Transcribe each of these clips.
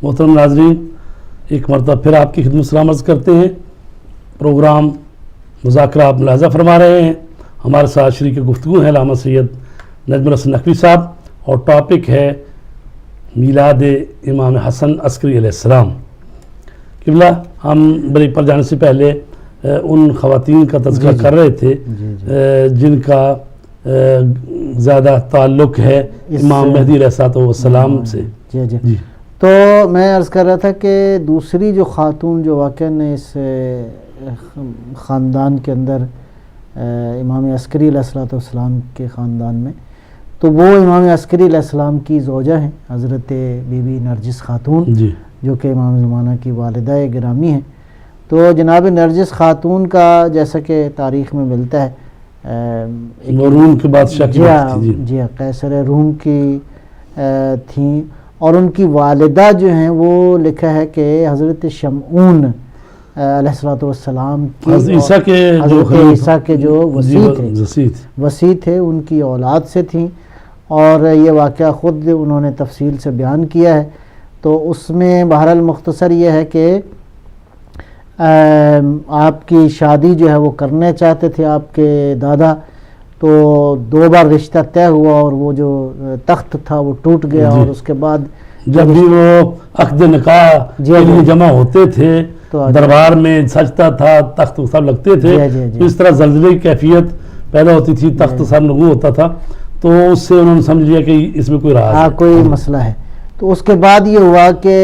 محترم ناظرین، ایک مرتبہ پھر آپ کی خدمت سلام عرض کرتے ہیں۔ پروگرام مذاکرہ آپ ملاحظہ فرما رہے ہیں، ہمارے ساتھ شریک گفتگو ہیں علامہ سید نجم الحسن نقوی صاحب، اور ٹاپک ہے میلاد امام حسن عسکری علیہ السلام۔ قبلہ، ہم بریک پر جانے سے پہلے ان خواتین کا تذکرہ کر رہے تھے جن کا زیادہ تعلق ہے امام مہدی علیہ السلام سے۔ جی تو میں عرض کر رہا تھا کہ دوسری جو خاتون جو واقعاً اس خاندان کے اندر امام عسکری علیہ السلام کے خاندان میں، تو وہ امام عسکری علیہ السلام کی زوجہ ہیں، حضرت بی بی نرجس خاتون، جو کہ امام زمانہ کی والدہ گرامی ہیں۔ تو جناب نرجس خاتون کا جیسا کہ تاریخ میں ملتا ہے روم کے بادشاہ جی قیصر روم کی تھیں، اور ان کی والدہ جو ہیں وہ لکھا ہے کہ حضرت شمعون علیہ السلام کی، حضرت عیسیٰ کے جو وسیع تھے، ان کی اولاد سے تھیں، اور یہ واقعہ خود انہوں نے تفصیل سے بیان کیا ہے۔ تو اس میں بہرحال مختصر یہ ہے کہ آپ کی شادی جو ہے وہ کرنے چاہتے تھے آپ کے دادا، تو 2 بار رشتہ طے ہوا، اور وہ جو تخت تھا وہ ٹوٹ گیا، اور اس کے بعد جب بھی وہ عقد نکاح کے لیے جمع ہوتے تھے دربار میں سجتا تھا، تخت سب لگتے تھے، اس طرح زلزلے کی کیفیت پیدا ہوتی تھی، تخت سب نگو ہوتا تھا، تو اس سے انہوں نے سمجھ لیا کہ اس میں کوئی راز ہے، کوئی مسئلہ ہے۔ تو اس کے بعد یہ ہوا کہ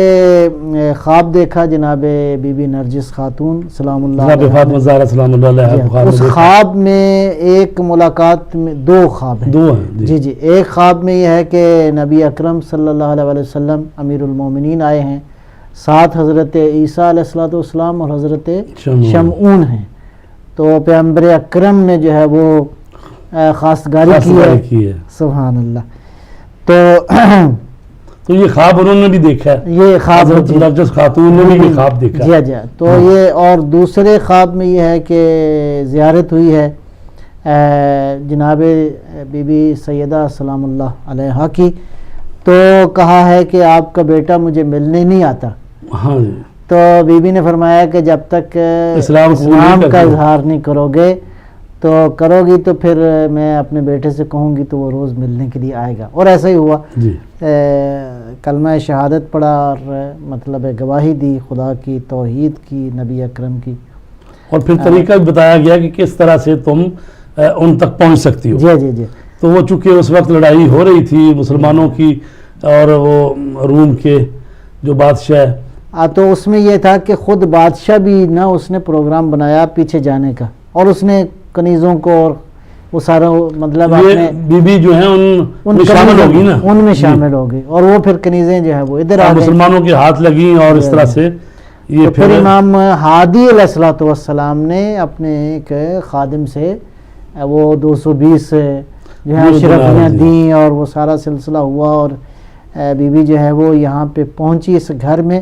خواب دیکھا جناب بی بی نرجس خاتون سلام اللہ علیہ، اس خواب میں ایک ملاقات میں 2 خواب ہیں، جی ایک خواب میں یہ ہے کہ نبی اکرم صلی اللہ علیہ وسلم امیر المومنین آئے ہیں، ساتھ حضرت عیسیٰ علیہ السلام اور حضرت شمعون ہیں، تو پیغمبر اکرم نے جو ہے وہ خواستگاری کی ہے، سبحان اللہ۔ تو یہ خواب انہوں نے بھی دیکھا ہے، یہ خواب نرجس خاتون نے بھی یہ خواب دیکھا ہے، جی تو یہ، اور دوسرے خواب میں یہ ہے کہ زیارت ہوئی ہے جناب بی بی سیدہ سلام اللہ علیہا کی، تو کہا ہے کہ آپ کا بیٹا مجھے ملنے نہیں آتا، تو بی بی نے فرمایا کہ جب تک اسلام کا اظہار نہیں کرو گی تو پھر میں اپنے بیٹے سے کہوں گی تو وہ روز ملنے کے لیے آئے گا، اور ایسا ہی ہوا۔ کلمہ شہادت پڑھا، اور مطلب گواہی دی خدا کی، توحید کی، نبی اکرم کی، اور پھر طریقہ بتایا گیا کہ کس طرح سے تم ان تک پہنچ سکتی ہو۔ جی تو وہ چونکہ اس وقت لڑائی ہو رہی تھی مسلمانوں کی اور وہ روم کے جو بادشاہ، تو اس میں یہ تھا کہ خود بادشاہ بھی نہ، اس نے پروگرام بنایا پیچھے جانے کا، اور اس نے کنیزوں کو اور وہ سارا مطلب بی بی جو ہیں ان میں شامل ہوگی نا، ان میں شامل ہو گئی، اور وہ پھر کنیزیں جو ہے وہ ادھر آ گئی، مسلمانوں کے ہاتھ لگیں، اور اس طرح سے یہ پھر امام ہادی علیہ السلام نے اپنے ایک خادم سے وہ 220 جو ہے اشرفیاں دیں، اور وہ سارا سلسلہ ہوا، اور بی بی جو ہے وہ یہاں پہ پہنچی اس گھر میں۔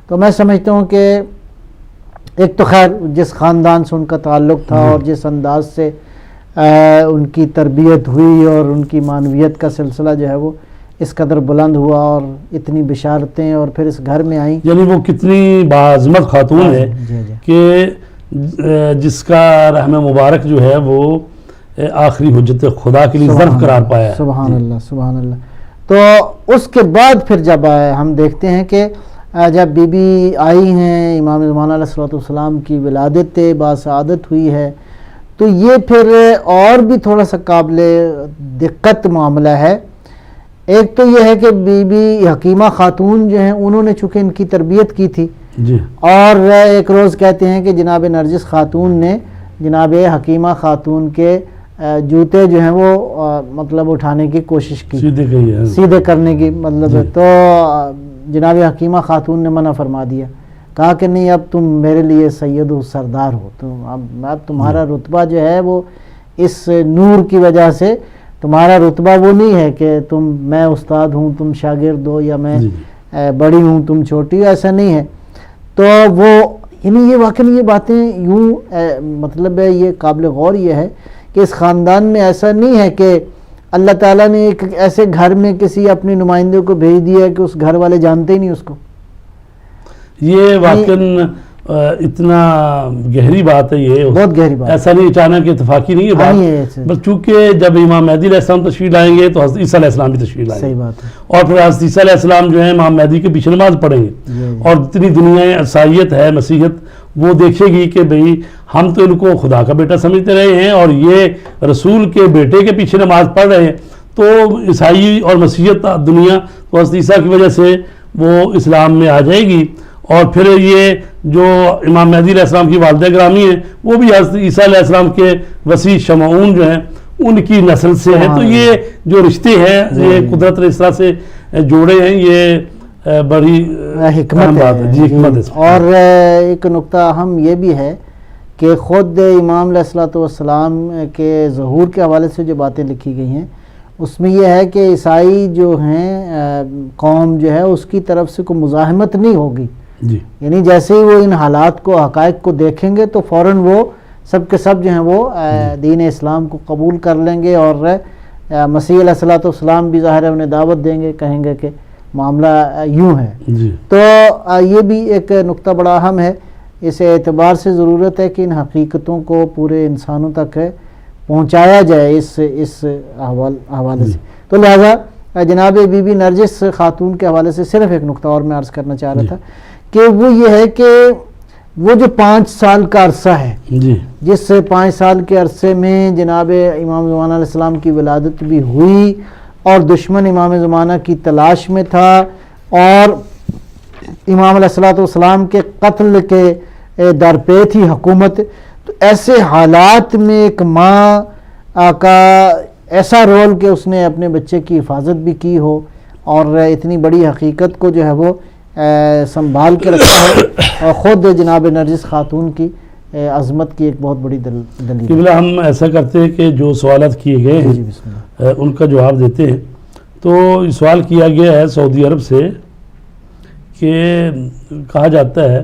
تو میں سمجھتا ہوں کہ ایک تو خیر جس خاندان سے ان کا تعلق تھا، اور جس انداز سے ان کی تربیت ہوئی، اور ان کی معنویت کا سلسلہ جو ہے وہ اس قدر بلند ہوا، اور اتنی بشارتیں اور پھر اس گھر میں آئیں، یعنی وہ کتنی باعظمت خاتون ہے کہ جس کا رحم مبارک جو ہے وہ آخری حجت خدا کے لیے ظرف قرار پایا ہے۔ سبحان اللہ سبحان اللہ۔ تو اس کے بعد پھر جب ہم دیکھتے ہیں کہ جب بی بی آئی ہیں، امام زمانہ علیہ السلام کی ولادت باسعادت ہوئی ہے، تو یہ پھر اور بھی تھوڑا سا قابل دقت معاملہ ہے۔ ایک تو یہ ہے کہ بی بی حکیمہ خاتون جو ہیں انہوں نے چونکہ ان کی تربیت کی تھی، اور ایک روز کہتے ہیں کہ جناب نرجس خاتون نے جناب حکیمہ خاتون کے جوتے جو ہیں وہ مطلب اٹھانے کی کوشش کی، سیدھے کرنے کی مطلب، تو جناب حکیمہ خاتون نے منع فرما دیا، کہا کہ نہیں، اب تم میرے لیے سید و سردار ہو، تو اب تمہارا رتبہ جو ہے وہ اس نور کی وجہ سے تمہارا رتبہ وہ نہیں ہے کہ میں استاد ہوں تم شاگرد ہو، یا میں بڑی ہوں تم چھوٹی ہو، ایسا نہیں ہے۔ تو وہ یعنی یہ واقعی یہ باتیں یوں مطلب ہے یہ قابل غور یہ ہے کہ اس خاندان میں ایسا نہیں ہے کہ اللہ تعالیٰ نے ایک ایسے گھر میں کسی اپنے نمائندے کو بھیج دیا ہے کہ اس گھر والے جانتے ہی نہیں اس کو، یہ واقعاً اتنا گہری بات ہے، یہ بہت گہری بات، ایسا نہیں اچانک اتفاقی نہیں ہے بات، بس چونکہ جب امام مہدی علیہ السلام تشریف لائیں گے تو حضرت عیسیٰ علیہ السلام بھی تشریف لائیں گے، صحیح بات ہے، اور پھر حضرت عیسیٰ علیہ السلام جو ہے امام مہدی کے پیچھے نماز پڑھیں گے، اور جتنی دنیا عیسائیت ہے، مسیحیت، وہ دیکھے گی کہ بھئی ہم تو ان کو خدا کا بیٹا سمجھتے رہے ہیں اور یہ رسول کے بیٹے کے پیچھے نماز پڑھ رہے ہیں، تو عیسائی اور مسیحیت دنیا تو حضرت عیسیٰ کی وجہ سے وہ اسلام میں آ جائے گی، اور پھر یہ جو امام مہدی علیہ السلام کی والدہ گرامی ہیں وہ بھی حضرت عیسیٰ علیہ السلام کے وسیع شمعون جو ہیں ان کی نسل سے ہیں، تو یہ جو رشتے ہیں یہ قدرت نے اس طرح سے جوڑے ہیں، یہ بڑی حکمت ہے، جی حکمت ہے۔ اور ایک نقطہ اہم یہ بھی ہے کہ خود امام علیہ الصلوۃ والسلام کے ظہور کے حوالے سے جو باتیں لکھی گئی ہیں اس میں یہ ہے کہ عیسائی جو ہیں قوم جو ہے اس کی طرف سے کوئی مزاحمت نہیں ہوگی، جی، یعنی جیسے ہی وہ ان حالات کو، حقائق کو دیکھیں گے تو فوراً وہ سب کے سب جو ہیں وہ دین اسلام کو قبول کر لیں گے، اور مسیح علیہ الصلوۃ والسلام بھی ظاہر ہے انہیں دعوت دیں گے، کہیں گے کہ معاملہ یوں ہے۔ جی، تو یہ بھی ایک نقطہ بڑا اہم ہے، اس اعتبار سے ضرورت ہے کہ ان حقیقتوں کو پورے انسانوں تک پہنچایا جائے اس حوالے سے۔ تو لہذا جناب بی بی نرجس خاتون کے حوالے سے صرف ایک نقطہ اور میں عرض کرنا چاہ رہا تھا کہ وہ یہ ہے کہ وہ جو 5 سال کا عرصہ ہے، جی، جس 5 سال کے عرصے میں جناب امام زمانہ علیہ السلام کی ولادت بھی ہوئی اور دشمن امام زمانہ کی تلاش میں تھا اور امام علیہ الصلوۃ والسلام کے قتل کے درپے تھی حکومت، تو ایسے حالات میں ایک ماں کا ایسا رول کہ اس نے اپنے بچے کی حفاظت بھی کی ہو اور اتنی بڑی حقیقت کو جو ہے وہ سنبھال کے رکھا ہے، اور خود جناب نرجس خاتون کی عظمت کی ایک بہت بڑی دلیل ہے۔ ہم ایسا کرتے ہیں کہ جو سوالات کیے گئے ہیں جی بسم اللہ۔ ان کا جواب دیتے ہیں۔ تو سوال کیا گیا ہے سعودی عرب سے کہ کہا جاتا ہے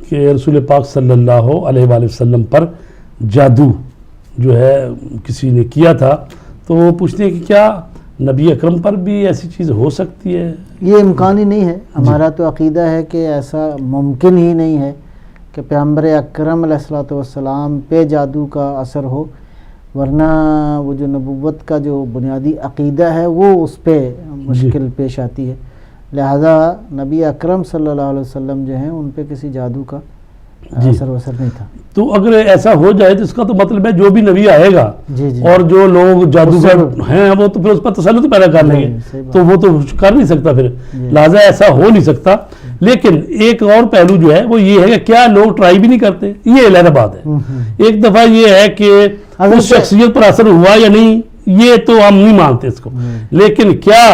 کہ رسول پاک صلی اللہ علیہ وآلہ وسلم پر جادو جو ہے کسی نے کیا تھا، تو وہ پوچھتے ہیں کہ کیا نبی اکرم پر بھی ایسی چیز ہو سکتی ہے؟ یہ امکان ہی نہیں ہے، ہمارا تو عقیدہ ہے کہ ایسا ممکن ہی نہیں ہے کہ پیغمبر اکرم علیہ الصلوۃ والسلام پہ جادو کا اثر ہو، ورنہ وہ جو نبوت کا جو بنیادی عقیدہ ہے وہ اس پہ مشکل پیش آتی ہے، لہذا نبی اکرم صلی اللہ علیہ وسلم جو ہیں ان پہ کسی جادو کا اثر وثر نہیں تھا۔ تو اگر ایسا ہو جائے تو اس کا تو مطلب ہے جو بھی نبی آئے گا جی جی اور جو لوگ جادوگر ہیں وہ تو پھر اس پر تسلط پیدا کر لیں گے، تو وہ تو کر نہیں سکتا، پھر لہٰذا ایسا ہو نہیں سکتا۔ لیکن ایک اور پہلو جو ہے وہ یہ ہے کہ کیا لوگ ٹرائی بھی نہیں کرتے، یہ علیحدہ بات ہے۔ ایک دفعہ یہ ہے کہ اس شخصیت پر اثر ہوا یا نہیں یہ تو ہم نہیں مانتے اس کو، لیکن کیا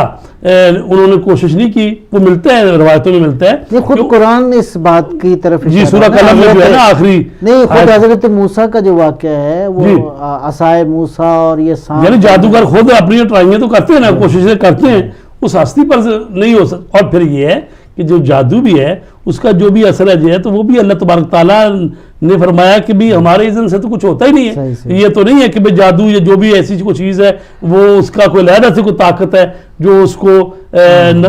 انہوں نے کوشش نہیں کی، وہ ملتا ہے روایتوں میں ملتا ہے۔ یہ خود قرآن اس بات کی طرف جی سورہ قلم میں جو ہے نا آخری نہیں، خود حضرت موسیٰ کا جو واقعہ ہے وہ عصائے موسیٰ اور یہ سانپ، یعنی جادوگر خود اپنی ٹرائیاں تو کرتے ہیں نا، کوششیں کرتے ہیں، اس ہستی پر نہیں ہو سکتا۔ اور پھر یہ ہے کہ جو جادو بھی ہے اس کا جو بھی اثر ہے تو وہ بھی اللہ تبارک تعالیٰ نے فرمایا کہ بھی ہمارے اذن سے تو کچھ ہوتا ہی نہیں ہے۔ یہ تو نہیں ہے کہ بھئی جادو یا جو بھی ایسی کوئی چیز ہے وہ اس کا کوئی علیحدہ سے کوئی طاقت ہے جو اس کو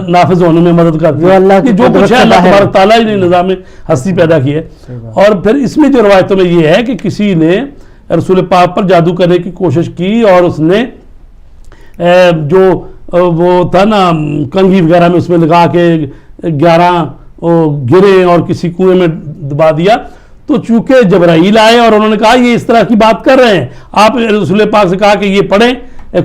نافذ ہونے میں مدد کرتی ہے، یہ جو کچھ ہے اللہ تبارک تعالیٰ نے نظام ہستی پیدا کی ہے۔ اور پھر اس میں جو روایتوں میں یہ ہے کہ کسی نے رسول پاک پر جادو کرنے کی کوشش کی اور اس نے جو وہ تھا نا کنگھی وغیرہ میں اس میں لگا کے 11 گرے اور کسی کنویں میں دبا دیا، تو چونکہ جبرائیل آئے اور انہوں نے کہا یہ اس طرح کی بات کر رہے ہیں، آپ رسول پاک سے کہا کہ یہ پڑھیں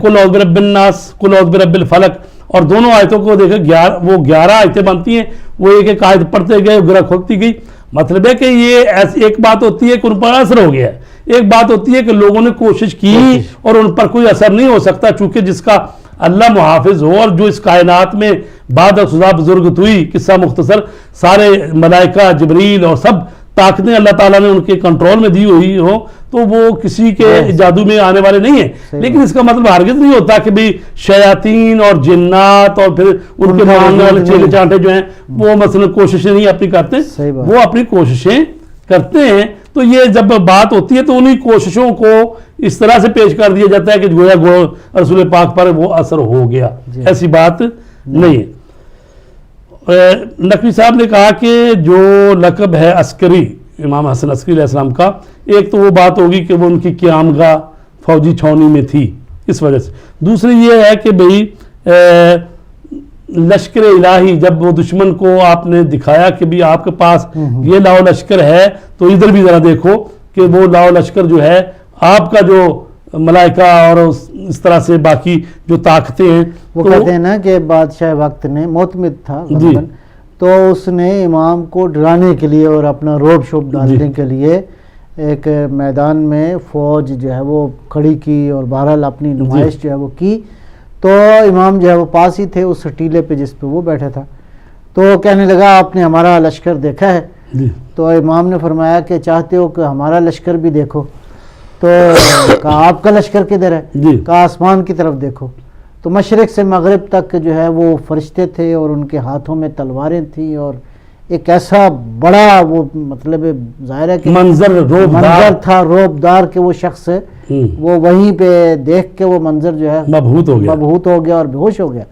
قل اعوذ برب الناس قل اعوذ برب الفلق، اور دونوں آیتوں کو دیکھیں وہ 11 آیتیں بنتی ہیں، وہ ایک ایک آیت پڑھتے گئے، گرہ کھولتی گئی۔ مطلب ہے کہ یہ ایک بات ہوتی ہے کہ ان پر اثر ہو گیا ہے، ایک بات ہوتی ہے کہ لوگوں نے کوشش کی اور ان پر کوئی اثر نہیں ہو سکتا، چونکہ جس کا اللہ محافظ ہو اور جو اس کائنات میں بعد خدا بزرگت ہوئی، قصہ مختصر، سارے ملائکہ جبریل اور سب طاقتیں اللہ تعالیٰ نے ان کے کنٹرول میں دی ہوئی ہو، تو وہ کسی کے جادو میں آنے والے نہیں ہیں۔ لیکن اس کا مطلب ہرگز نہیں ہوتا کہ بھی شیاطین اور جنات اور پھر ان کے ماننے والے چیلے چانٹے جو ہیں وہ مثلا کوششیں نہیں اپنی کرتے، وہ اپنی کوششیں کرتے ہیں۔ تو یہ جب بات ہوتی ہے تو انہی کوششوں کو اس طرح سے پیش کر دیا جاتا ہے کہ گویا رسول پاک پر وہ اثر ہو گیا، ایسی بات نہیں ہے۔ نقوی صاحب نے کہا کہ جو لقب ہے عسکری امام حسن عسکری علیہ السلام کا، ایک تو وہ بات ہوگی کہ وہ ان کی قیامگاہ فوجی چھاؤنی میں تھی اس وجہ سے، دوسری یہ ہے کہ بھئی لشکر الہی جب وہ دشمن کو آپ نے دکھایا کہ بھی آپ کے پاس یہ لاؤ لشکر ہے تو ادھر بھی ذرا دیکھو کہ وہ لاؤ لشکر جو ہے آپ کا جو ملائکہ اور اس طرح سے باقی جو طاقتیں ہیں، وہ کہتے ہیں نا کہ بادشاہ وقت نے معتمد تھا غالباً، تو اس نے امام کو ڈرانے کے لیے اور اپنا روب شوب ڈالنے کے لیے ایک میدان میں فوج جو ہے وہ کھڑی کی اور بہرحال اپنی نمائش جو ہے وہ کی، تو امام جو ہے وہ پاس ہی تھے اس ٹیلے پہ جس پہ وہ بیٹھا تھا، تو کہنے لگا آپ نے ہمارا لشکر دیکھا ہے؟ تو امام نے فرمایا کہ چاہتے ہو کہ ہمارا لشکر بھی دیکھو؟ تو کہا آپ کا لشکر کدھر ہے؟ کہا آسمان کی طرف دیکھو۔ تو مشرق سے مغرب تک جو ہے وہ فرشتے تھے اور ان کے ہاتھوں میں تلواریں تھیں، اور ایک ایسا بڑا وہ مطلب ظاہر ہے کہ منظر تھا روبدار کہ وہ شخص وہ وہیں پہ دیکھ کے وہ منظر جو ہے مبہوت ہو گیا اور بے ہوش ہو گیا۔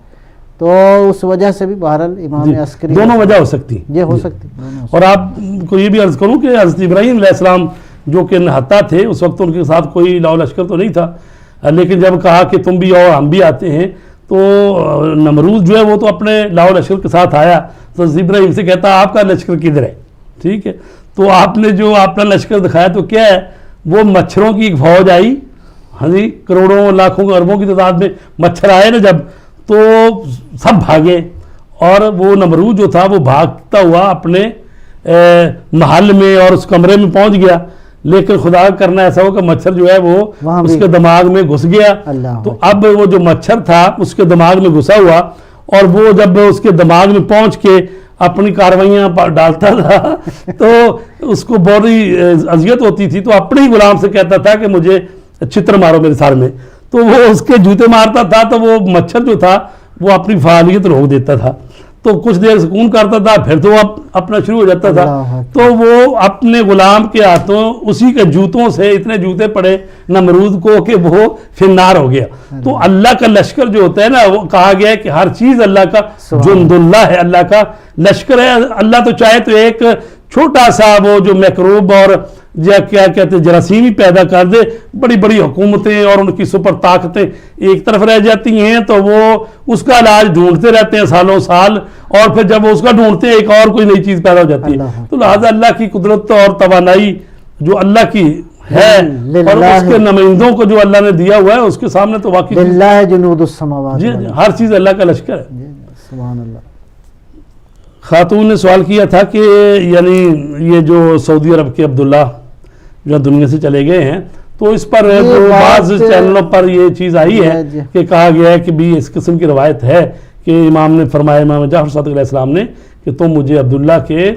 تو اس وجہ سے بھی بہرحال امام عسکری دونوں وجہ ہو سکتی یہ ہو سکتی۔ اور آپ کو یہ بھی عرض کروں کہ حضرت ابراہیم علیہ السلام جو کہ نہتا تھے اس وقت ان کے ساتھ کوئی لاؤ لشکر تو نہیں تھا، لیکن جب کہا کہ تم بھی آؤ ہم بھی آتے ہیں تو نمرود جو ہے وہ تو اپنے لاؤ لشکر کے ساتھ آیا، تو ابراہیم سے کہتا آپ کا لشکر کدھر ہے؟ ٹھیک ہے، تو آپ نے جو اپنا لشکر دکھایا تو کیا ہے، وہ مچھروں کی ایک فوج آئی، ہاں جی، کروڑوں لاکھوں اربوں کی تعداد میں مچھر آئے نا جب، تو سب بھاگے، اور وہ نمرود جو تھا وہ بھاگتا ہوا اپنے محل میں اور اس کمرے میں پہنچ گیا، لیکن خدا کا کرنا ایسا ہو کہ مچھر جو ہے وہ اس کے دماغ میں گھس گیا، تو اب وہ جو مچھر تھا اس کے دماغ میں گھسا ہوا، اور وہ جب اس کے دماغ میں پہنچ کے اپنی کاروائیاں ڈالتا تھا تو اس کو بڑی اذیت ہوتی تھی، تو اپنے ہی غلام سے کہتا تھا کہ مجھے چتر مارو میرے سر میں، تو وہ اس کے جوتے مارتا تھا، تو وہ مچھر جو تھا وہ اپنی فعالیت روک دیتا تھا، تو کچھ دیر سکون کرتا تھا، پھر تو اپنا شروع ہو جاتا تھا، تو وہ اپنے غلام کے ہاتھوں اسی کے جوتوں سے اتنے جوتے پڑے نمرود کو کہ وہ فنار ہو گیا۔ تو اللہ کا لشکر جو ہوتا ہے نا، وہ کہا گیا ہے کہ ہر چیز اللہ کا جند اللہ ہے، اللہ کا لشکر ہے۔ اللہ تو چاہے تو ایک چھوٹا سا وہ جو میکروب اور کیا کہتے ہیں جراثیم ہی پیدا کر دے، بڑی بڑی حکومتیں اور ان کی سپر طاقتیں ایک طرف رہ جاتی ہیں، تو وہ اس کا علاج ڈھونڈتے رہتے ہیں سالوں سال، اور پھر جب وہ اس کا ڈھونڈتے ہیں ایک اور کوئی نئی چیز پیدا ہو جاتی ہے۔ تو لہٰذا اللہ کی قدرت اور توانائی جو اللہ کی ہے اور اس کے نمائندوں کو جو اللہ نے دیا ہوا ہے اس کے سامنے تو واقعی للہ جنود السماوات، جی ہر چیز اللہ کا لشکر ہے۔ سبحان اللہ۔ خاتون نے سوال کیا تھا کہ یعنی یہ جو سعودی عرب کے عبداللہ جو دنیا سے چلے گئے ہیں، تو اس پر بعض چینلوں پر یہ چیز آئی ہے کہ کہا گیا ہے کہ بھی اس قسم کی روایت ہے کہ امام نے فرمایا، امام جعفر صادق علیہ السلام نے، کہ تم مجھے عبداللہ کے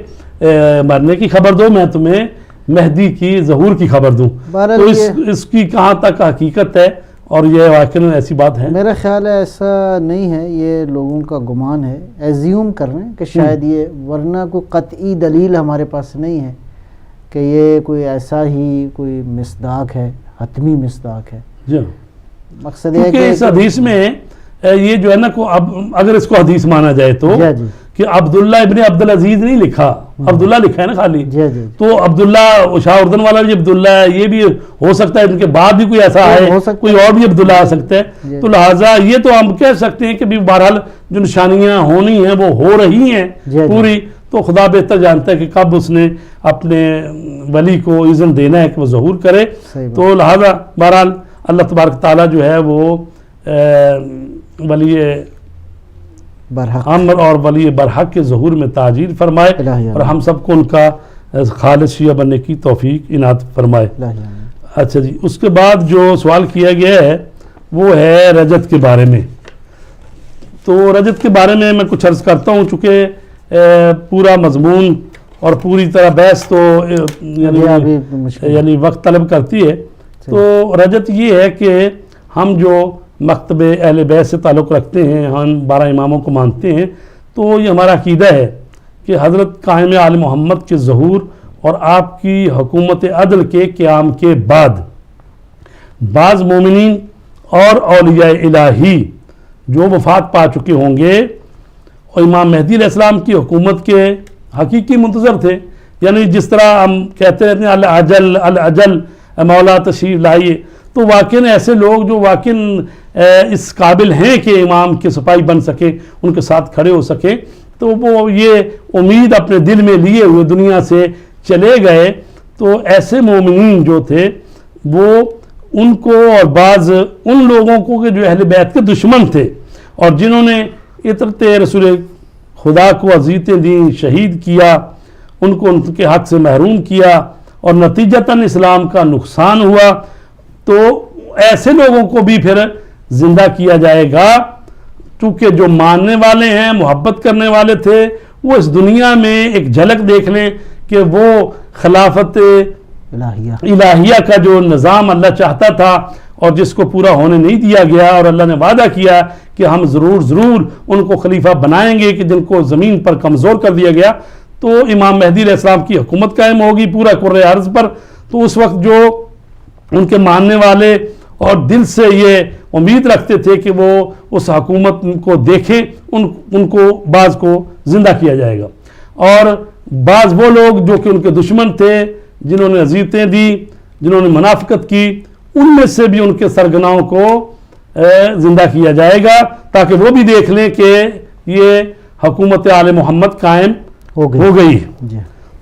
مرنے کی خبر دو، میں تمہیں مہدی کی ظہور کی خبر دوں۔ تو اس کی کہاں تک حقیقت ہے اور یہ واقعی ایسی بات ہے؟ میرا خیال ہے ایسا نہیں ہے، یہ لوگوں کا گمان ہے، ایزیوم کر رہے ہیں کہ شاید یہ، ورنہ کوئی قطعی دلیل ہمارے پاس نہیں ہے کہ یہ کوئی ایسا ہی کوئی مصداق ہے، حتمی مصداق ہے۔ جی مقصد یہ ہے کہ اس حدیث میں یہ جو ہے نا، اگر اس کو حدیث مانا جائے تو کہ عبداللہ ابن عبدالعزیز نہیں لکھا، عبداللہ لکھا ہے نا خالی، تو عبداللہ شاہ اردن والا بھی عبداللہ ہے، یہ بھی ہو سکتا ہے ان کے بعد بھی کوئی ایسا ہے، کوئی اور بھی عبداللہ آ سکتا ہے۔ تو لہٰذا یہ تو ہم کہہ سکتے ہیں کہ بہرحال جو نشانیاں ہونی ہیں وہ ہو رہی ہیں پوری، تو خدا بہتر جانتا ہے کہ کب اس نے اپنے ولی کو اذن دینا ہے کہ وہ ظہور کرے۔ تو لہٰذا بہرحال اللہ تبارک تعالیٰ جو ہے وہ ولی امر اور ولی برحق کے ظہور میں تاجیل فرمائے، اور ہم سب کو ان کا خالص شیعہ بننے کی توفیق عنایت فرمائے۔ اچھا جی، اس کے بعد جو سوال کیا گیا ہے وہ ہے رجت کے بارے میں۔ تو رجت کے بارے میں میں کچھ عرض کرتا ہوں، چونکہ پورا مضمون اور پوری طرح بحث تو یعنی وقت طلب کرتی ہے۔ تو رجت یہ ہے کہ ہم جو مکتب اہل بیت سے تعلق رکھتے ہیں، ہم 12 اماموں کو مانتے ہیں، تو یہ ہمارا عقیدہ ہے کہ حضرت قائم آل محمد کے ظہور اور آپ کی حکومت عدل کے قیام کے بعد بعض مومنین اور اولیاء الہی جو وفات پا چکے ہوں گے اور امام مہدی علیہ السلام کی حکومت کے حقیقی منتظر تھے. یعنی جس طرح ہم کہتے رہتے ہیں الاجل الاجل مولا تشریف لائیے، تو واقعاً ایسے لوگ جو واقعاً اس قابل ہیں کہ امام کے سپاہی بن سکے، ان کے ساتھ کھڑے ہو سکے، تو وہ یہ امید اپنے دل میں لیے ہوئے دنیا سے چلے گئے. تو ایسے مومنین جو تھے وہ ان کو، اور بعض ان لوگوں کو کہ جو اہل بیت کے دشمن تھے اور جنہوں نے عطرت رسول خدا کو اذیتیں دیں، شہید کیا، ان کو ان کے حق سے محروم کیا اور نتیجتاً اسلام کا نقصان ہوا، تو ایسے لوگوں کو بھی پھر زندہ کیا جائے گا. چونکہ جو ماننے والے ہیں، محبت کرنے والے تھے، وہ اس دنیا میں ایک جھلک دیکھ لیں کہ وہ خلافت الہیہ کا جو نظام اللہ چاہتا تھا اور جس کو پورا ہونے نہیں دیا گیا، اور اللہ نے وعدہ کیا کہ ہم ضرور ان کو خلیفہ بنائیں گے کہ جن کو زمین پر کمزور کر دیا گیا. تو امام مہدی علیہ السلام کی حکومت قائم ہوگی پورا کرۂ ارض پر. تو اس وقت جو ان کے ماننے والے اور دل سے یہ امید رکھتے تھے کہ وہ اس حکومت کو دیکھیں، ان کو بعض کو زندہ کیا جائے گا. اور بعض وہ لوگ جو کہ ان کے دشمن تھے، جنہوں نے اذیتیں دی، جنہوں نے منافقت کی، ان میں سے بھی ان کے سرگناؤں کو زندہ کیا جائے گا، تاکہ وہ بھی دیکھ لیں کہ یہ حکومت آل محمد قائم ہو گئی.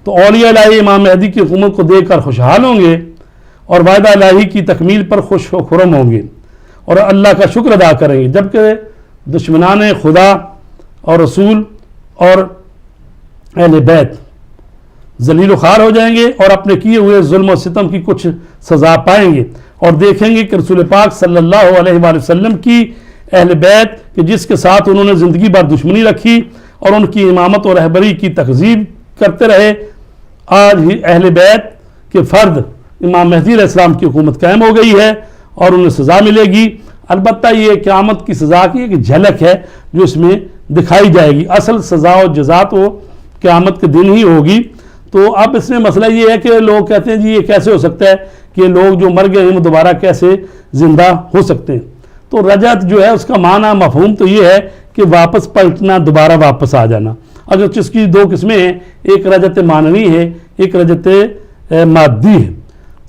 تو اولیاء الہی امام مہدی کی حکومت کو دیکھ کر خوشحال ہوں گے اور وعدہ الہی کی تکمیل پر خوش و خرم ہوں گے اور اللہ کا شکر ادا کریں گے. جبکہ دشمنان خدا اور رسول اور اہل بیت ذلیل و خوار ہو جائیں گے اور اپنے کیے ہوئے ظلم و ستم کی کچھ سزا پائیں گے، اور دیکھیں گے کہ رسول پاک صلی اللہ علیہ وآلہ وسلم کی اہل بیت کہ جس کے ساتھ انہوں نے زندگی بھر دشمنی رکھی اور ان کی امامت اور رہبری کی تکذیب کرتے رہے، آج ہی اہل بیت کے فرد امام مہدی علیہ السلام کی حکومت قائم ہو گئی ہے اور انہیں سزا ملے گی. البتہ یہ قیامت کی سزا کی ایک جھلک ہے جو اس میں دکھائی جائے گی. اصل سزا و جزا تو قیامت کے دن ہی ہوگی. تو اب اس میں مسئلہ یہ ہے کہ لوگ کہتے ہیں جی یہ کیسے ہو سکتا ہے کہ لوگ جو مر گئے ہیں وہ دوبارہ کیسے زندہ ہو سکتے ہیں. تو رجعت جو ہے اس کا معنی مفہوم تو یہ ہے کہ واپس پلٹنا، دوبارہ واپس آ جانا. اگر اس کی دو قسمیں ہیں، ایک رجعت معنوی ہے، ایک رجعت مادی ہے.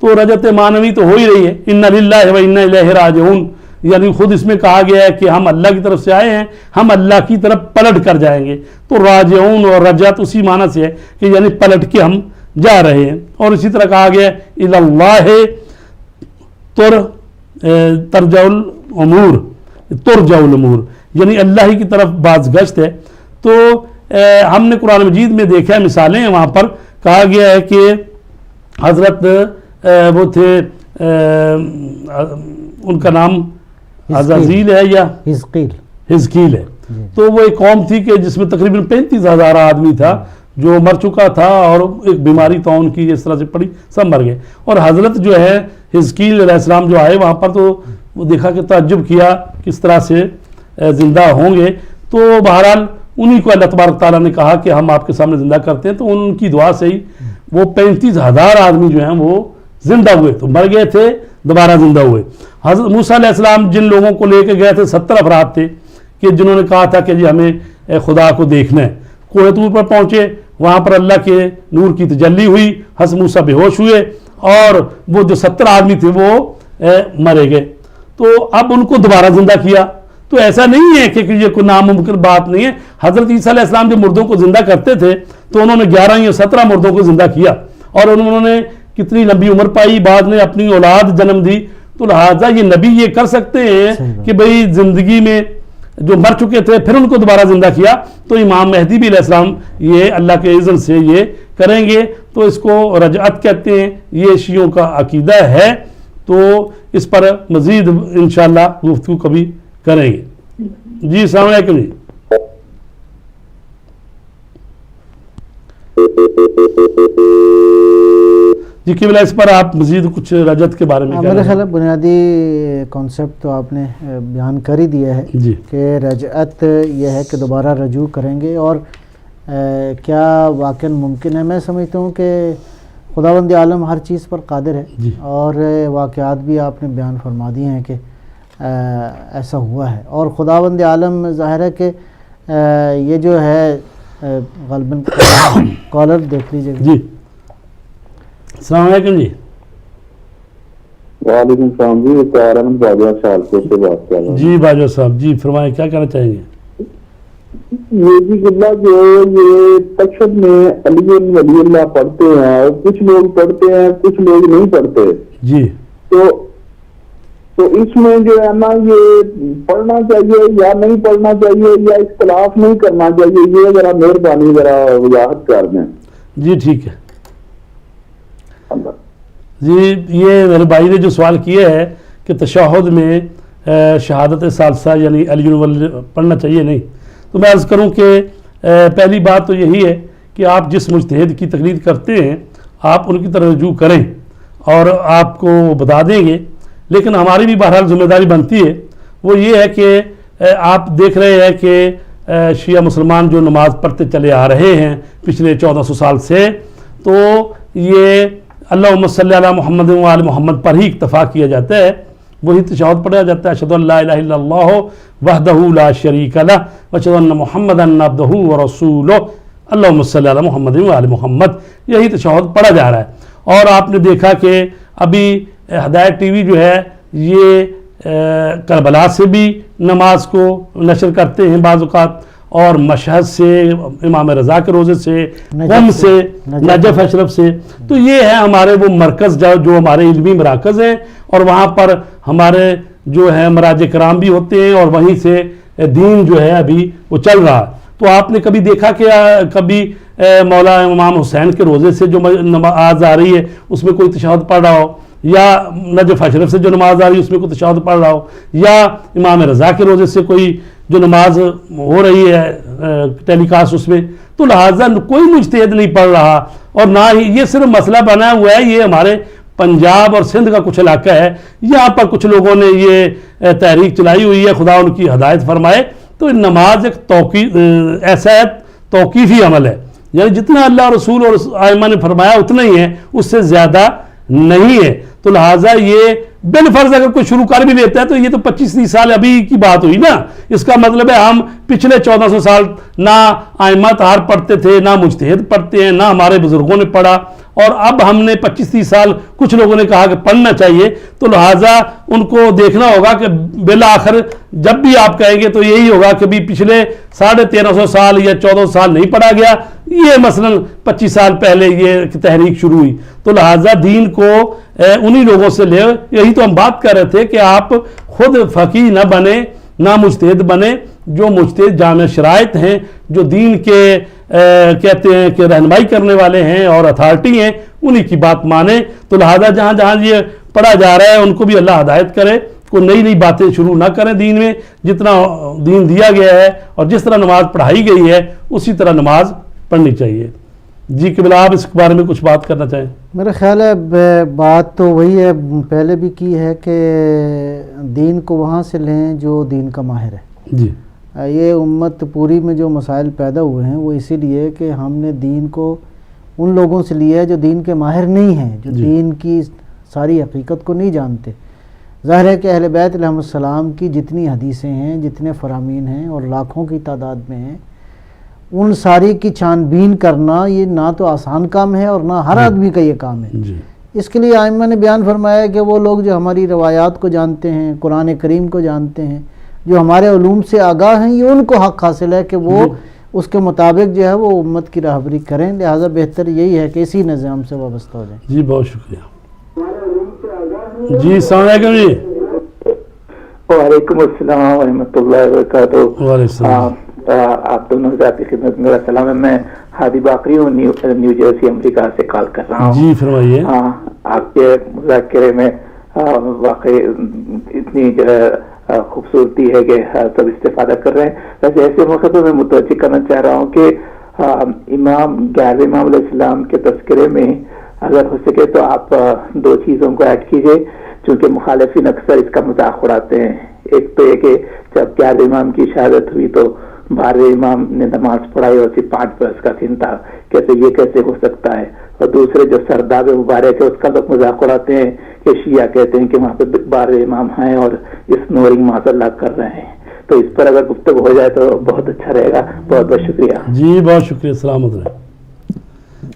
تو رجعت معنوی تو ہو ہی رہی ہے، انا للہ و انا الیہ راجعون، یعنی خود اس میں کہا گیا ہے کہ ہم اللہ کی طرف سے آئے ہیں، ہم اللہ کی طرف پلٹ کر جائیں گے. تو راجعون اور رجعت اسی معنی سے ہے کہ یعنی پلٹ کے ہم جا رہے ہیں. اور اسی طرح کہا گیا ہے الی اللہ ترجع الامور، یعنی اللہ ہی کی طرف باز گشت ہے. تو ہم نے قرآن مجید میں دیکھا ہے، مثالیں ہیں وہاں پر کہا گیا ہے کہ حضرت وہ تھے، ان کا نام عزازیل ہے یا حزقیل ہے. تو وہ ایک قوم تھی کہ جس میں تقریباً 35,000 آدمی تھا جو مر چکا تھا، اور ایک بیماری طاعون کی اس طرح سے پڑی، سب مر گئے. اور حضرت جو ہے حزقیل علیہ السلام جو آئے وہاں پر، تو وہ دیکھا کہ تعجب کیا کس طرح سے زندہ ہوں گے. تو بہرحال انہی کو اللہ تبارک تعالیٰ نے کہا کہ ہم آپ کے سامنے زندہ کرتے ہیں. تو ان کی دعا سے ہی وہ 35,000 آدمی جو ہیں وہ زندہ ہوئے. تو مر گئے تھے، دوبارہ زندہ ہوئے. حضرت موسیٰ علیہ السلام جن لوگوں کو لے کے گئے تھے، 70 افراد تھے کہ جنہوں نے کہا تھا کہ جی ہمیں خدا کو دیکھنا ہے. کوہ طور پر پہنچے، وہاں پر اللہ کے نور کی تجلی ہوئی، حضرت موسیٰ بے ہوش ہوئے اور وہ جو 70 آدمی تھے وہ مرے گئے. تو اب ان کو دوبارہ زندہ کیا. تو ایسا نہیں ہے کہ یہ کوئی ناممکن بات نہیں ہے. حضرت عیسیٰ علیہ السلام جو مردوں کو زندہ کرتے تھے تو انہوں نے 11 یا 17 مردوں کو زندہ کیا، اور انہوں نے کتنی لمبی عمر پائی، بعد میں اپنی اولاد جنم دی. تو لہٰذا یہ نبی یہ کر سکتے ہیں کہ بھئی زندگی میں جو مر چکے تھے پھر ان کو دوبارہ زندہ کیا. تو امام مہدی بھی علیہ السلام یہ اللہ کے اذن سے یہ کریں گے. تو اس کو رجعت کہتے ہیں، یہ شیعوں کا عقیدہ ہے. تو اس پر مزید انشاءاللہ گفتگو کبھی کریں گے. جی السلام علیکم. جی قبلہ اس پر آپ مزید کچھ رجعت کے بارے میں میرے خیال بنیادی کانسیپٹ تو آپ نے بیان کر ہی دیا ہے جی کہ رجعت یہ ہے کہ دوبارہ رجوع کریں گے. اور کیا واقعا ممکن ہے؟ میں سمجھتا ہوں کہ خداوند عالم ہر چیز پر قادر ہے جی. اور واقعات بھی آپ نے بیان فرما دیے ہیں کہ ایسا ہوا ہے. اور خداوند عالم ظاہر ہے کہ یہ جو ہے غالباً کالر دیکھ لیجیے. جی السلام علیکم. جی وعلیکم السلام جی. باجوہ سیالکوٹ سے بات کر رہا ہوں. جی باجوہ صاحب جی فرمائیں, کیا کہنا چاہیں گے؟ یہ جی قبلہ جو یہ تشہد میں علی ولی اللہ پڑھتے ہیں اور کچھ لوگ پڑھتے ہیں کچھ لوگ نہیں پڑھتے. جی تو اس میں جو ہے نا یہ پڑھنا چاہیے یا نہیں پڑھنا چاہیے یا اختلاف نہیں کرنا چاہیے, یہ ذرا مہربانی ذرا وضاحت کر دیں. جی ٹھیک ہے. جی یہ میرے بھائی نے جو سوال کیا ہے کہ تشہد میں شہادت ثالثہ یعنی علی ولی پڑھنا چاہیے نہیں, تو میں عرض کروں کہ پہلی بات تو یہی ہے کہ آپ جس مجتہد کی تقلید کرتے ہیں آپ ان کی طرف رجوع کریں اور آپ کو بتا دیں گے, لیکن ہماری بھی بہرحال ذمہ داری بنتی ہے. وہ یہ ہے کہ آپ دیکھ رہے ہیں کہ شیعہ مسلمان جو نماز پڑھتے چلے آ رہے ہیں پچھلے 1400 سال سے, تو یہ اللہم صلی علی محمد و آل محمد پر ہی اکتفا کیا جاتا ہے, وہی تشہد پڑھا جاتا ہے. اشہدو ان لا الہ الا اللہ وحدہ لا شریک لہ واشہدو ان محمدا عبدہ ورسولہ اللہم صلی علی محمد و آل محمد, یہی تشہد پڑھا جا رہا ہے. اور آپ نے دیکھا کہ ابھی ہدایت ٹی وی جو ہے یہ کربلا سے بھی نماز کو نشر کرتے ہیں بعض اوقات, اور مشہد سے, امام رضا کے روزے سے, قم سے, نجف اشرف سے. تو یہ ہے ہمارے وہ مرکز جو ہمارے علمی مراکز ہیں, اور وہاں پر ہمارے جو ہے مراجع کرام بھی ہوتے ہیں, اور وہیں سے دین جو ہے ابھی وہ چل رہا. تو آپ نے کبھی دیکھا کہ کبھی مولا امام حسین کے روزے سے جو نماز آ رہی ہے اس میں کوئی تشہد پڑھ رہا ہو, یا نجف اشرف سے جو نماز آ رہی ہے اس میں کوئی تشہد پڑھ رہا ہو, یا امام رضا کے روزے سے کوئی جو نماز ہو رہی ہے ٹیلی کاسٹ اس میں. تو لہٰذا کوئی مجتہد نہیں پڑھ رہا, اور نہ ہی یہ صرف مسئلہ بنا ہوا ہے, یہ ہمارے پنجاب اور سندھ کا کچھ علاقہ ہے, یہاں پر کچھ لوگوں نے یہ تحریک چلائی ہوئی ہے, خدا ان کی ہدایت فرمائے. تو نماز ایک ایسا توقیفی عمل ہے, یعنی جتنا اللہ رسول اور ائمہ نے فرمایا اتنا ہی ہے, اس سے زیادہ نہیں ہے. تو لہٰذا یہ بالفرض اگر کوئی شروع کر بھی لیتا ہے تو یہ تو 25-30 سال ابھی کی بات ہوئی نا. اس کا مطلب ہے ہم پچھلے 1400 سال نہ ائمہ طہار پڑھتے تھے, نہ مجتہد پڑھتے ہیں, نہ ہمارے بزرگوں نے پڑھا, اور اب ہم نے 25-30 سال کچھ لوگوں نے کہا کہ پڑھنا چاہیے. تو لہٰذا ان کو دیکھنا ہوگا کہ بالآخر جب بھی آپ کہیں گے تو یہی ہوگا کہ بھی پچھلے 1350 سال یا 14 سال نہیں پڑھا گیا, یہ مثلاً 25 سال پہلے یہ تحریک شروع ہوئی. تو لہٰذا دین کو انہی لوگوں سے لے. یہی تو ہم بات کر رہے تھے کہ آپ خود فقیہ نہ بنے, نہ مجتہد بنے. جو مجتہد جامع شرائط ہیں, جو دین کے کہتے ہیں کہ رہنمائی کرنے والے ہیں اور اتھارٹی ہیں, انہی کی بات مانیں. تو لہذا جہاں جہاں یہ پڑھا جا رہا ہے ان کو بھی اللہ ہدایت کرے, کوئی نئی نئی باتیں شروع نہ کریں دین میں. جتنا دین دیا گیا ہے اور جس طرح نماز پڑھائی گئی ہے اسی طرح نماز پڑھنی چاہیے. جی قبلہ آپ اس بارے میں کچھ بات کرنا چاہیں؟ میرا خیال ہے بات تو وہی ہے, پہلے بھی کی ہے کہ دین کو وہاں سے لیں جو دین کا ماہر ہے. جی یہ امت پوری میں جو مسائل پیدا ہوئے ہیں وہ اسی لیے کہ ہم نے دین کو ان لوگوں سے لیا ہے جو دین کے ماہر نہیں ہیں, جو دین کی ساری حقیقت کو نہیں جانتے. ظاہر ہے کہ اہل بیت علیہ السلام کی جتنی حدیثیں ہیں, جتنے فرامین ہیں اور لاکھوں کی تعداد میں ہیں, ان ساری کی چھان بین کرنا یہ نہ تو آسان کام ہے اور نہ ہر آدمی کا یہ کام ہے. اس کے لیے ائمہ نے بیان فرمایا کہ وہ لوگ جو ہماری روایات کو جانتے ہیں, قرآن کریم کو جانتے ہیں, جو ہمارے علوم سے آگاہ ہیں, یہ ان کو حق حاصل ہے کہ وہ اس کے مطابق جو ہے وہ امت کی راہبری کریں. لہٰذا بہتر یہی ہے کہ اسی نظام سے وابستہ ہو جائیں. جی بہت شکریہ. جی السلام علیکم. جی وعلیکم السلام ورحمۃ اللہ وبرکاتہ. وعلیکم السلام. آپ دونوں ذاتی خدمت میرا سلام ہے. میں ہادی باقری ہوں, نیو جرسی امریکہ سے کال کر رہا ہوں. جی فرمائیے. آپ کے مذاکرے میں واقعی اتنی جو ہے خوبصورتی ہے کہ سب استفادہ کر رہے ہیں. ویسے ایسے موقع پہ میں متوجہ کرنا چاہ رہا ہوں کہ امام 11 امام علیہ السلام کے تذکرے میں اگر ہو سکے تو آپ 2 چیزوں کو ایڈ کیجئے, چونکہ مخالفین اکثر اس کا مذاق اڑاتے ہیں. ایک تو یہ کہ جب 11 امام کی شہادت ہوئی تو 12 امام نے نماز پڑھائی اور صرف 5 برس کا سن تھا, یہ کیسے ہو سکتا ہے. اور دوسرے جو سرداب مبارک ہے اس کا لوگ مذاق اڑاتے ہیں کہ شیعہ کہتے ہیں کہ وہاں پہ 12 امام ہیں اور اسنورنگ ماشاء اللہ کر رہے ہیں. تو اس پر اگر گفتگو ہو جائے تو بہت اچھا رہے گا. بہت بہت شکریہ. جی بہت شکریہ. سلامت رہیں.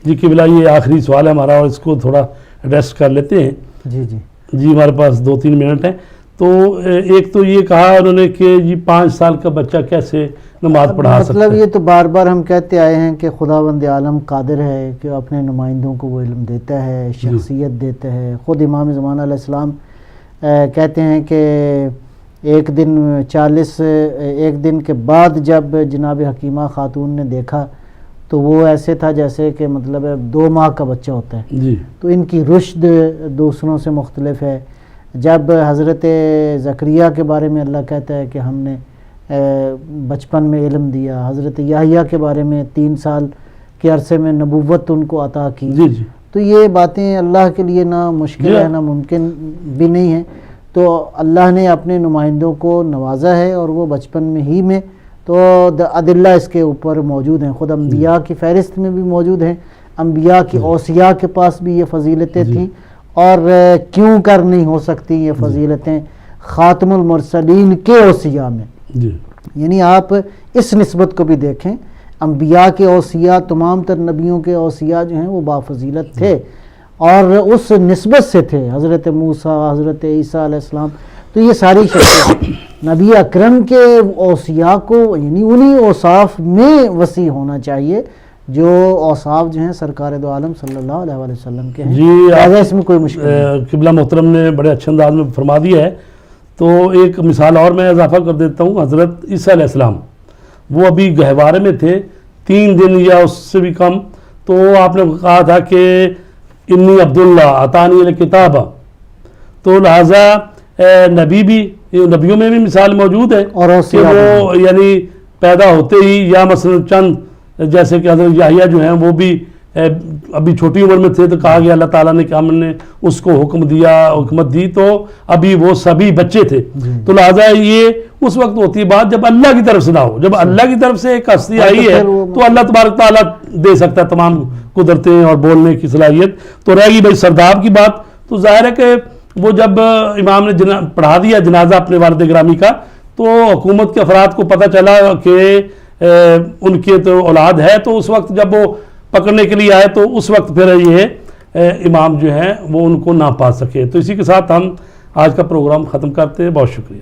جی قبلہ یہ آخری سوال ہے ہمارا اور اس کو تھوڑا ایڈریس کر لیتے ہیں. جی جی جی ہمارے پاس 2-3 منٹ ہیں. تو ایک تو یہ کہا انہوں نے کہ جی 5 سال کا بچہ کیسے نماز پڑھا سکتا ہے. مطلب یہ تو بار بار ہم کہتے آئے ہیں کہ خداوند عالم قادر ہے کہ اپنے نمائندوں کو وہ علم دیتا ہے, شخصیت دیتا ہے. خود امام زمانہ علیہ السلام کہتے ہیں کہ ایک دن کے بعد جب جناب حکیمہ خاتون نے دیکھا تو وہ ایسے تھا جیسے کہ مطلب 2 ماہ کا بچہ ہوتا ہے. جی تو ان کی رشد دوسروں سے مختلف ہے. جب حضرت زکریا کے بارے میں اللہ کہتا ہے کہ ہم نے بچپن میں علم دیا, حضرت یحییٰ کے بارے میں 3 سال کے عرصے میں نبوت ان کو عطا کی. جی جی تو یہ باتیں اللہ کے لیے نہ مشکل ہے نہ ممکن بھی نہیں ہے. تو اللہ نے اپنے نمائندوں کو نوازا ہے اور وہ بچپن میں ہی میں تو ادلہ اس کے اوپر موجود ہیں. خود انبیاء کی فہرست میں بھی موجود ہیں. انبیاء کی اوصیاء کے پاس بھی یہ فضیلتیں تھیں اور کیوں کر نہیں ہو سکتی یہ فضیلتیں خاتم المرسلین کے اوصیاء میں. جی یعنی آپ اس نسبت کو بھی دیکھیں, انبیاء کے اوصیاء تمام تر نبیوں کے اوصیاء جو ہیں وہ بافضیلت تھے اور اس نسبت سے تھے. حضرت موسیٰ, حضرت عیسیٰ علیہ السلام, تو یہ ساری شخصیت نبی اکرم کے اوصیاء کو یعنی انہی اوصاف میں وسیع ہونا چاہیے جو اوصاف جو ہیں سرکار دو عالم صلی اللہ علیہ وآلہ وسلم کے ہیں. جی اس میں کوئی مشکل نہیں. قبلہ محترم نے بڑے اچھے انداز میں فرما دیا ہے. تو ایک مثال اور میں اضافہ کر دیتا ہوں. حضرت عیسیٰ علیہ السلام وہ ابھی گہوارے میں تھے 3 دن یا اس سے بھی کم. تو آپ نے کہا تھا کہ انی عبداللہ عطانی الکتاب. تو لہٰذا نبی بھی نبیوں میں بھی مثال موجود ہے اور کہ وہ یعنی پیدا ہوتے ہی یا مثلا چند جیسے کہ حضرت یحییٰ جو ہیں وہ بھی ابھی چھوٹی عمر میں تھے تو کہا گیا اللہ تعالیٰ نے کہ ہم نے اس کو حکمت دی تو ابھی وہ سبھی بچے تھے. تو لہٰذا یہ اس وقت ہوتی ہے بات جب اللہ کی طرف سے نہ ہو. جب اللہ کی طرف سے ایک ہستی آئی ہے تو اللہ تبارک تعالیٰ دے سکتا ہے تمام قدرتیں اور بولنے کی صلاحیت. تو رہ گئی بھائی سرداب کی بات. تو ظاہر ہے کہ وہ جب امام نے پڑھا دیا جنازہ اپنے والد گرامی کا تو حکومت کے افراد کو پتہ چلا کہ ان کے تو اولاد ہے. تو اس وقت جب وہ پکڑنے کے لیے آئے تو اس وقت پھر یہ امام جو ہیں وہ ان کو نہ پا سکے. تو اسی کے ساتھ ہم آج کا پروگرام ختم کرتے ہیں. بہت شکریہ.